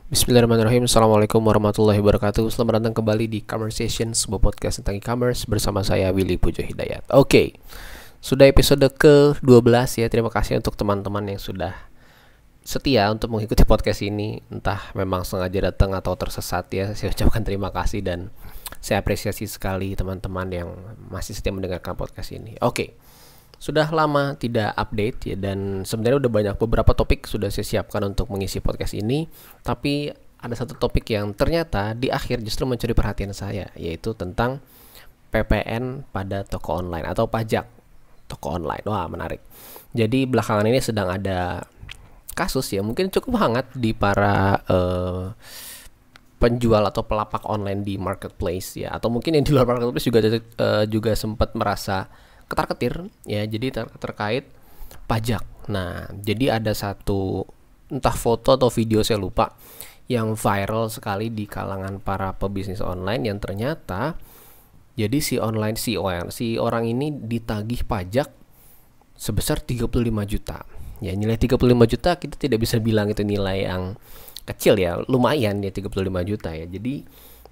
Bismillahirrahmanirrahim. Assalamualaikum warahmatullahi wabarakatuh. Selamat datang kembali di Conversation, sebuah podcast tentang e-commerce bersama saya Willy Pujo Hidayat. Oke, sudah episode ke-12 ya. Terima kasih untuk teman-teman yang sudah setia untuk mengikuti podcast ini. Entah memang sengaja datang atau tersesat ya. Saya ucapkan terima kasih dan saya apresiasi sekali teman-teman yang masih setia mendengarkan podcast ini. Oke. Sudah lama tidak update ya, dan sebenarnya udah banyak beberapa topik sudah saya siapkan untuk mengisi podcast ini. Tapi ada satu topik yang ternyata di akhir justru mencuri perhatian saya, yaitu tentang PPN pada toko online atau pajak toko online. Wah, menarik. Jadi belakangan ini sedang ada kasus ya, mungkin cukup hangat di para penjual atau pelapak online di marketplace ya, atau mungkin yang di luar marketplace juga sempat merasa ketar-ketir ya, jadi terkait pajak. Nah, jadi ada satu entah foto atau video saya lupa yang viral sekali di kalangan para pebisnis online, yang ternyata jadi si orang ini ditagih pajak sebesar 35 juta. Ya, nilai 35 juta kita tidak bisa bilang itu nilai yang kecil ya, lumayan ya 35 juta ya. Jadi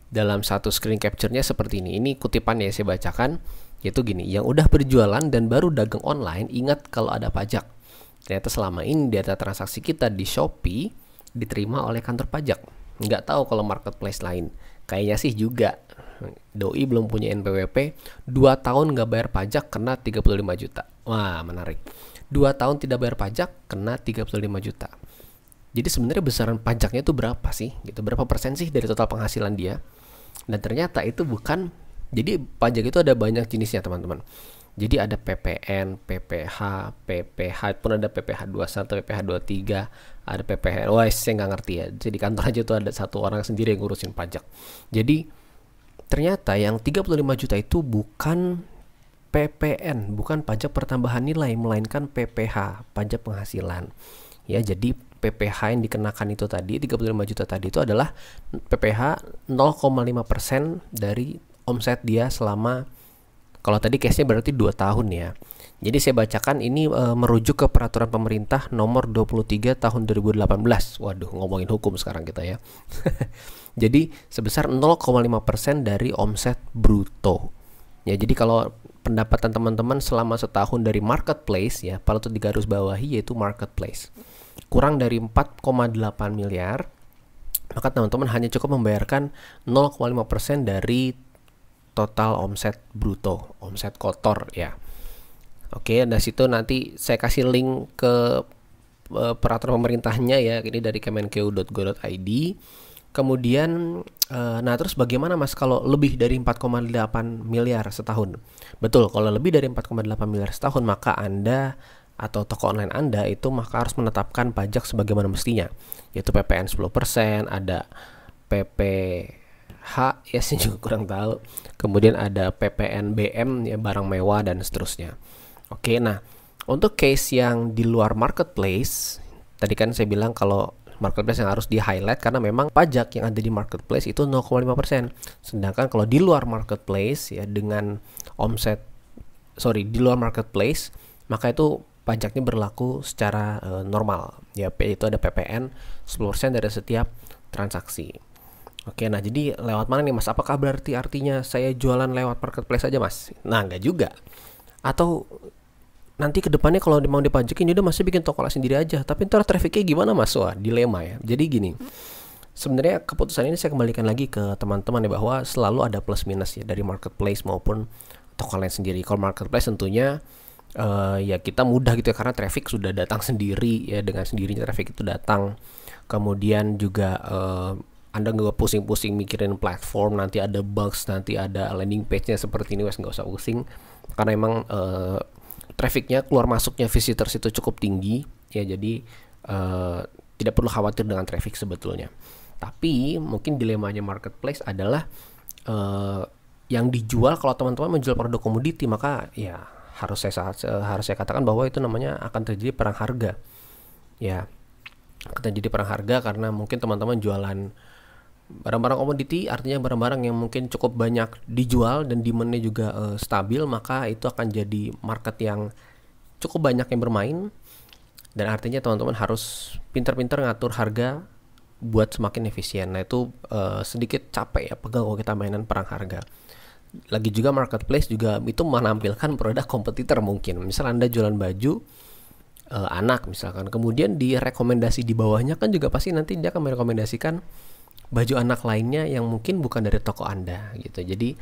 dalam satu screen capture-nya seperti ini. Ini kutipan yang saya bacakan, yaitu gini: yang udah berjualan dan baru dagang online, ingat kalau ada pajak. Ternyata selama ini data transaksi kita di Shopee diterima oleh kantor pajak. Nggak tahu kalau marketplace lain. Kayaknya sih juga. Doi belum punya NPWP, 2 tahun nggak bayar pajak, kena 35 juta. Wah, menarik. 2 tahun tidak bayar pajak, kena 35 juta. Jadi sebenarnya besaran pajaknya itu berapa sih? Gitu, berapa persen sih dari total penghasilan dia? Dan ternyata itu bukan. Jadi pajak itu ada banyak jenisnya, teman-teman. Jadi ada PPN, PPH, PPH pun ada, PPH 21, PPH 23, ada PPH. Wah, saya nggak ngerti ya. Jadi kantor aja tuh ada satu orang sendiri yang ngurusin pajak. Jadi ternyata yang 35 juta itu bukan PPN, bukan pajak pertambahan nilai, melainkan PPH, pajak penghasilan. Ya, jadi PPH yang dikenakan itu tadi 35 juta tadi itu adalah PPH 0,5% dari omset dia selama, kalau tadi case-nya berarti 2 tahun ya. Jadi saya bacakan ini merujuk ke peraturan pemerintah nomor 23 tahun 2018. Waduh, ngomongin hukum sekarang kita ya. Jadi sebesar 0,5% dari omset bruto. Ya, jadi kalau pendapatan teman-teman selama setahun dari marketplace ya, patut digarisbawahi yaitu marketplace, kurang dari 4,8 miliar, maka teman-teman hanya cukup membayarkan 0,5% dari total omset bruto, omset kotor ya. Oke, dari situ nanti saya kasih link ke peraturan pemerintahnya ya, ini dari kemenkeu.go.id. Kemudian nah terus bagaimana Mas kalau lebih dari 4,8 miliar setahun? Betul, kalau lebih dari 4,8 miliar setahun, maka Anda atau toko online Anda itu maka harus menetapkan pajak sebagaimana mestinya, yaitu PPN 10%, ada PPH ya, saya juga kurang tahu. Kemudian ada PPNBM ya, barang mewah dan seterusnya. Oke, nah untuk case yang di luar marketplace, tadi kan saya bilang kalau marketplace yang harus di highlight karena memang pajak yang ada di marketplace itu 0,5%. Sedangkan kalau di luar marketplace ya, dengan omset di luar marketplace, maka itu pajaknya berlaku secara normal ya, yaitu ada PPN 10% dari setiap transaksi. Oke, nah jadi lewat mana nih Mas? Apakah berarti artinya saya jualan lewat marketplace aja Mas? Nah, enggak juga. Atau nanti kedepannya kalau mau dipajakin udah masih bikin toko sendiri aja, tapi ntar trafficnya gimana Mas? Wah, dilema ya. Jadi gini, sebenarnya keputusan ini saya kembalikan lagi ke teman-teman ya, bahwa selalu ada plus minus ya dari marketplace maupun toko lain sendiri. Kalau marketplace tentunya ya kita mudah gitu ya, karena traffic sudah datang sendiri ya, dengan sendirinya traffic itu datang. Kemudian juga Anda nggak pusing-pusing mikirin platform, nanti ada bugs, nanti ada landing page-nya seperti ini, wes nggak usah pusing, karena emang trafficnya, keluar masuknya visitors itu cukup tinggi ya, jadi tidak perlu khawatir dengan traffic sebetulnya. Tapi mungkin dilemanya marketplace adalah yang dijual, kalau teman-teman menjual produk komoditi, maka ya harus saya katakan bahwa itu namanya akan terjadi perang harga ya, akan terjadi perang harga karena mungkin teman-teman jualan barang-barang komoditi, artinya barang-barang yang mungkin cukup banyak dijual dan demand-nya juga stabil, maka itu akan jadi market yang cukup banyak yang bermain. Dan artinya teman-teman harus pintar-pintar ngatur harga buat semakin efisien. Nah itu sedikit capek ya pegang kalau kita mainan perang harga. Lagi juga marketplace juga itu menampilkan produk kompetitor mungkin. Misal Anda jualan baju anak misalkan, kemudian di rekomendasi di bawahnya kan juga pasti nanti dia akan merekomendasikan baju anak lainnya yang mungkin bukan dari toko Anda gitu. Jadi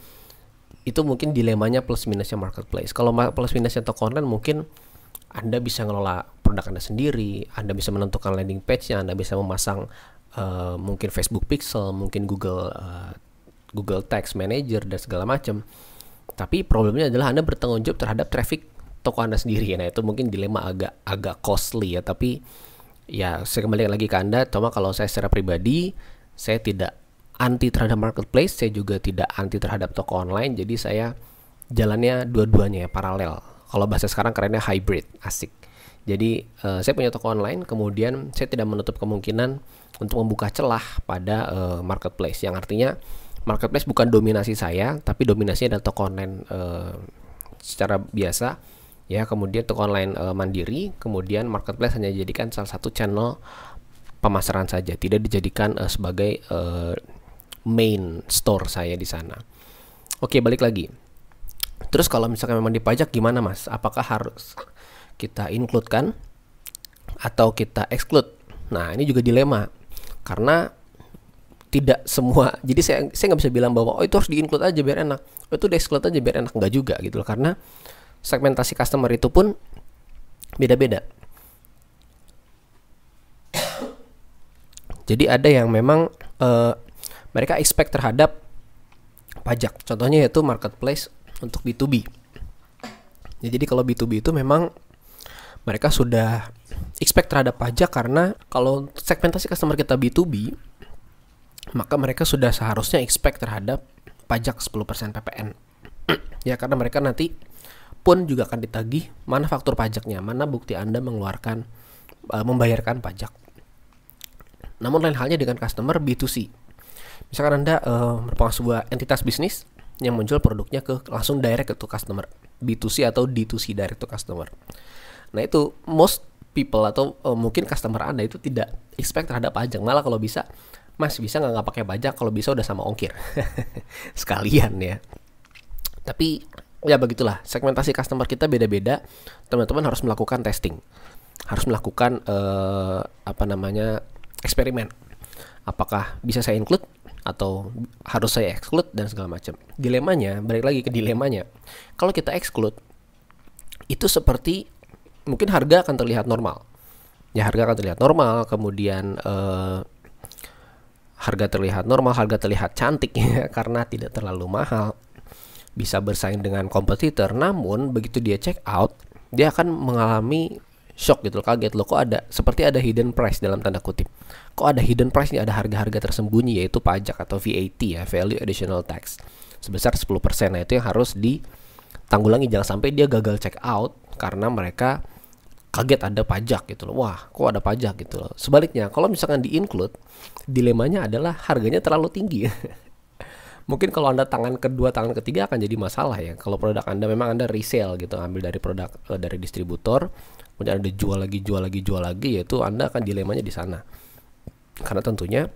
itu mungkin dilemanya plus minusnya marketplace. Kalau plus minusnya toko online mungkin Anda bisa ngelola produk Anda sendiri, Anda bisa menentukan landing page-nya, Anda bisa memasang mungkin Facebook Pixel, mungkin Google Tags Manager dan segala macam. Tapi problemnya adalah Anda bertanggung jawab terhadap traffic toko Anda sendiri. Nah, itu mungkin dilema agak costly ya, tapi ya saya kembali lagi ke Anda. Cuma kalau saya secara pribadi, saya tidak anti terhadap marketplace, saya juga tidak anti terhadap toko online. Jadi saya jalannya dua-duanya ya, paralel. Kalau bahasa sekarang kerennya hybrid, asik. Jadi saya punya toko online, kemudian saya tidak menutup kemungkinan untuk membuka celah pada marketplace. Yang artinya marketplace bukan dominasi saya, tapi dominasinya adalah toko online secara biasa. Ya, kemudian toko online mandiri, kemudian marketplace hanya dijadikan salah satu channel pemasaran saja, tidak dijadikan sebagai main store saya di sana. Oke, balik lagi. Terus kalau misalkan memang dipajak gimana Mas? Apakah harus kita include kan atau kita exclude? Nah, ini juga dilema. Karena tidak semua, jadi saya nggak bisa bilang bahwa itu harus di-include aja biar enak, itu di-exclude aja biar enak, nggak juga gitu loh. Karena segmentasi customer itu pun beda-beda. Jadi ada yang memang mereka expect terhadap pajak. Contohnya yaitu marketplace untuk B2B. Ya, jadi kalau B2B itu memang mereka sudah expect terhadap pajak, karena kalau segmentasi customer kita B2B, maka mereka sudah seharusnya expect terhadap pajak 10% PPN. Ya, karena mereka nanti pun juga akan ditagih mana faktur pajaknya, mana bukti Anda mengeluarkan membayarkan pajak. Namun lain halnya dengan customer B2C. Misalkan Anda merupakan sebuah entitas bisnis yang menjual produknya langsung direct ke customer, B2C atau D2C, direct to customer. Nah itu most people atau mungkin customer Anda itu tidak expect terhadap pajak, malah kalau bisa, Mas bisa nggak pakai pajak, kalau bisa udah sama ongkir sekalian ya. Tapi ya begitulah, segmentasi customer kita beda-beda. Teman-teman harus melakukan testing, harus melakukan eksperimen. Apakah bisa saya include atau harus saya exclude dan segala macam. Dilemanya, balik lagi ke dilemanya. Kalau kita exclude, itu seperti mungkin harga akan terlihat normal. Ya, harga akan terlihat normal, kemudian harga terlihat normal, harga terlihat cantik ya, karena tidak terlalu mahal, bisa bersaing dengan kompetitor. Namun begitu dia check out, dia akan mengalami shock gitu, kaget loh, kok ada seperti ada hidden price dalam tanda kutip. Kok ada hidden price nih, ada harga-harga tersembunyi, yaitu pajak atau VAT ya, value additional tax sebesar 10%. Nah, itu yang harus ditanggulangi, jangan sampai dia gagal check out karena mereka kaget ada pajak gitu loh. Wah, kok ada pajak gitu loh. Sebaliknya, kalau misalkan di-include, dilemanya adalah harganya terlalu tinggi. Mungkin kalau Anda tangan kedua, tangan ketiga akan jadi masalah ya. Kalau produk Anda memang Anda resell gitu, ambil dari produk dari distributor, kemudian Anda jual lagi, yaitu Anda akan dilemanya di sana. Karena tentunya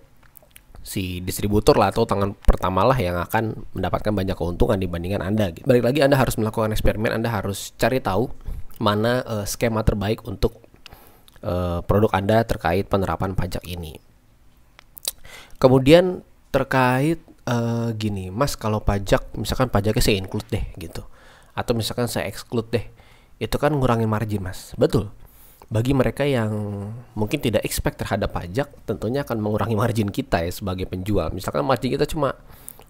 si distributor lah atau tangan pertama lah yang akan mendapatkan banyak keuntungan dibandingkan Anda gitu. Balik lagi, Anda harus melakukan eksperimen, Anda harus cari tahu mana skema terbaik untuk produk Anda terkait penerapan pajak ini. Kemudian terkait gini, Mas, kalau pajak, misalkan pajaknya saya include deh gitu, atau misalkan saya exclude deh, itu kan ngurangin margin, Mas. Betul. Bagi mereka yang mungkin tidak expect terhadap pajak, tentunya akan mengurangi margin kita ya sebagai penjual. Misalkan margin kita cuma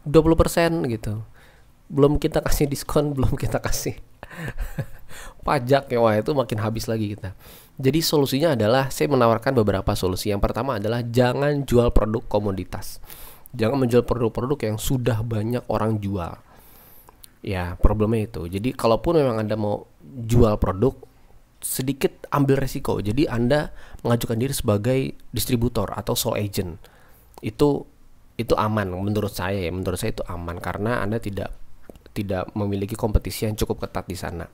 20% gitu, belum kita kasih diskon, belum kita kasih pajak ya, wah itu makin habis lagi kita. Jadi solusinya adalah, saya menawarkan beberapa solusi. Yang pertama adalah jangan jual produk komoditas. Jangan menjual produk-produk yang sudah banyak orang jual. Ya, problemnya itu. Jadi kalaupun memang Anda mau jual produk, sedikit ambil resiko. Jadi Anda mengajukan diri sebagai distributor atau sole agent. Itu aman menurut saya ya. Menurut saya itu aman karena Anda tidak memiliki kompetisi yang cukup ketat di sana.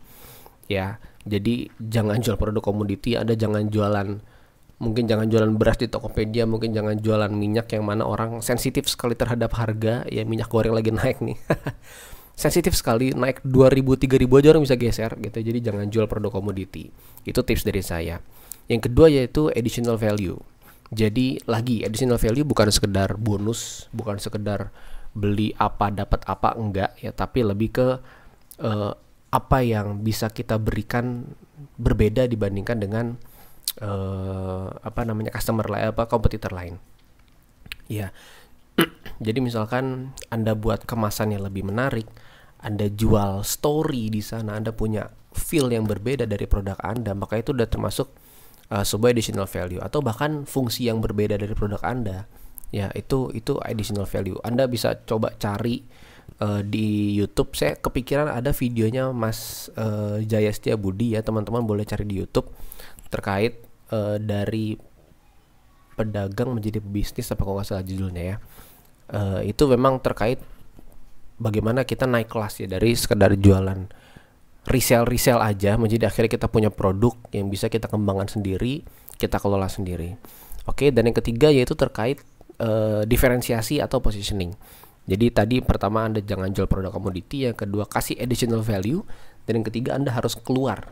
Ya, jadi jangan jual produk komoditi, Anda jangan jualan Mungkin jangan jualan beras di Tokopedia, mungkin jangan jualan minyak yang mana orang sensitif sekali terhadap harga. Ya minyak goreng lagi naik nih. Sensitif sekali, naik 2.000 3.000 aja orang bisa geser gitu. Jadi jangan jual produk komoditi. Itu tips dari saya. Yang kedua yaitu additional value. Jadi lagi additional value bukan sekedar bonus, bukan sekedar beli apa dapat apa, enggak ya, tapi lebih ke apa yang bisa kita berikan berbeda dibandingkan dengan customer lain, kompetitor lain. Ya. Jadi misalkan Anda buat kemasan yang lebih menarik, Anda jual story di sana, Anda punya feel yang berbeda dari produk Anda, maka itu udah termasuk sebuah additional value. Atau bahkan fungsi yang berbeda dari produk Anda. Ya, itu additional value. Anda bisa coba cari di YouTube. Saya kepikiran ada videonya Mas Jaya Setiabudi ya, teman-teman boleh cari di YouTube terkait dari pedagang menjadi pebisnis, apa kalau nggak salah judulnya ya. Itu memang terkait bagaimana kita naik kelas ya, dari sekedar jualan resell aja menjadi akhirnya kita punya produk yang bisa kita kembangkan sendiri, kita kelola sendiri. Oke, dan yang ketiga yaitu terkait diferensiasi atau positioning. Jadi tadi pertama Anda jangan jual produk komoditi, yang kedua kasih additional value, dan yang ketiga Anda harus keluar.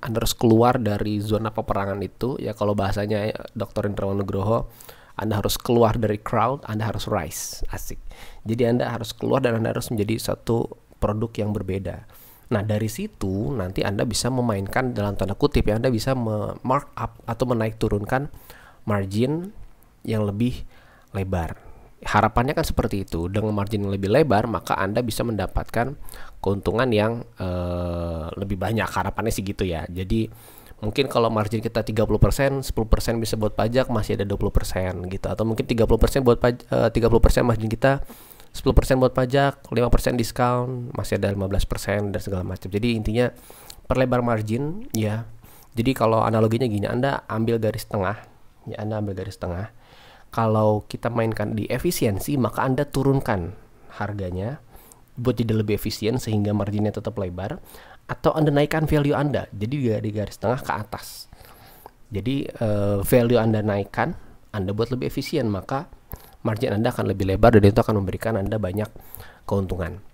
Anda harus keluar dari zona peperangan itu ya, kalau bahasanya Dr. Indrawan Nugroho, Anda harus keluar dari crowd, Anda harus rise. Asik. Jadi Anda harus keluar dan Anda harus menjadi satu produk yang berbeda. Nah, dari situ nanti Anda bisa memainkan dalam tanda kutip ya, Anda bisa mark up atau menaik turunkan margin yang lebih lebar. Harapannya kan seperti itu. Dengan margin yang lebih lebar, maka Anda bisa mendapatkan keuntungan yang lebih banyak. Harapannya sih gitu ya. Jadi mungkin kalau margin kita 30%, 10% bisa buat pajak, masih ada 20% gitu. Atau mungkin 30% buat 30% margin kita, 10% buat pajak, 5% diskon, masih ada 15% dan segala macam. Jadi intinya perlebar margin ya. Jadi kalau analoginya gini, Anda ambil garis tengah. Ya, Anda ambil garis tengah. Kalau kita mainkan di efisiensi, maka Anda turunkan harganya buat jadi lebih efisien sehingga marginnya tetap lebar, atau Anda naikkan value Anda, jadi dari garis tengah ke atas. Jadi value Anda naikkan, Anda buat lebih efisien, maka margin Anda akan lebih lebar dan itu akan memberikan Anda banyak keuntungan.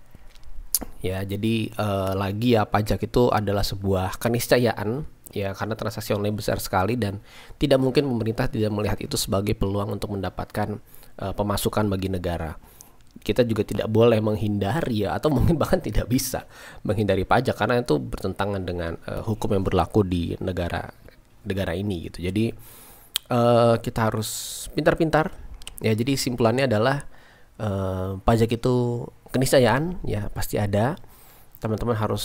Ya, jadi lagi ya, pajak itu adalah sebuah keniscayaan ya, karena transaksi online besar sekali dan tidak mungkin pemerintah tidak melihat itu sebagai peluang untuk mendapatkan pemasukan bagi negara. Kita juga tidak boleh menghindari ya, atau mungkin bahkan tidak bisa menghindari pajak karena itu bertentangan dengan hukum yang berlaku di negara ini gitu. Jadi kita harus pintar-pintar ya. Jadi simpulannya adalah pajak itu keniscayaan ya, pasti ada. Teman-teman harus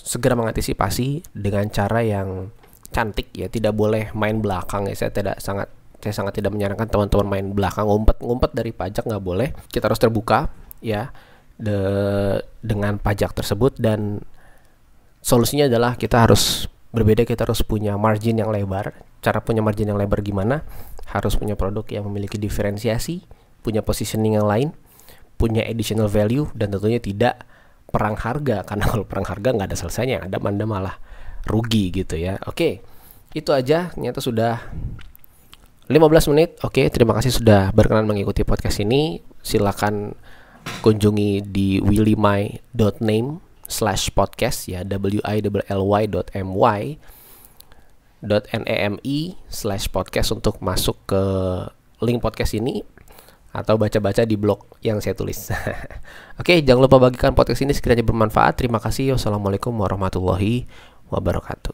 segera mengantisipasi dengan cara yang cantik ya, tidak boleh main belakang ya. Saya sangat tidak menyarankan teman-teman main belakang, ngumpet dari pajak, nggak boleh. Kita harus terbuka ya dengan pajak tersebut, dan solusinya adalah kita harus berbeda, kita harus punya margin yang lebar. Cara punya margin yang lebar gimana? Harus punya produk yang memiliki diferensiasi, punya positioning yang lain, punya additional value, dan tentunya tidak perang harga, karena kalau perang harga nggak ada selesainya, ada Anda malah rugi gitu ya. Oke, itu aja, ternyata sudah 15 menit. Oke, terima kasih sudah berkenan mengikuti podcast ini. Silakan kunjungi di willymai.name/podcast ya, willy.my.my.name/podcast untuk masuk ke link podcast ini atau baca-baca di blog yang saya tulis. Oke, jangan lupa bagikan podcast ini sekiranya bermanfaat. Terima kasih. Wassalamualaikum warahmatullahi wabarakatuh.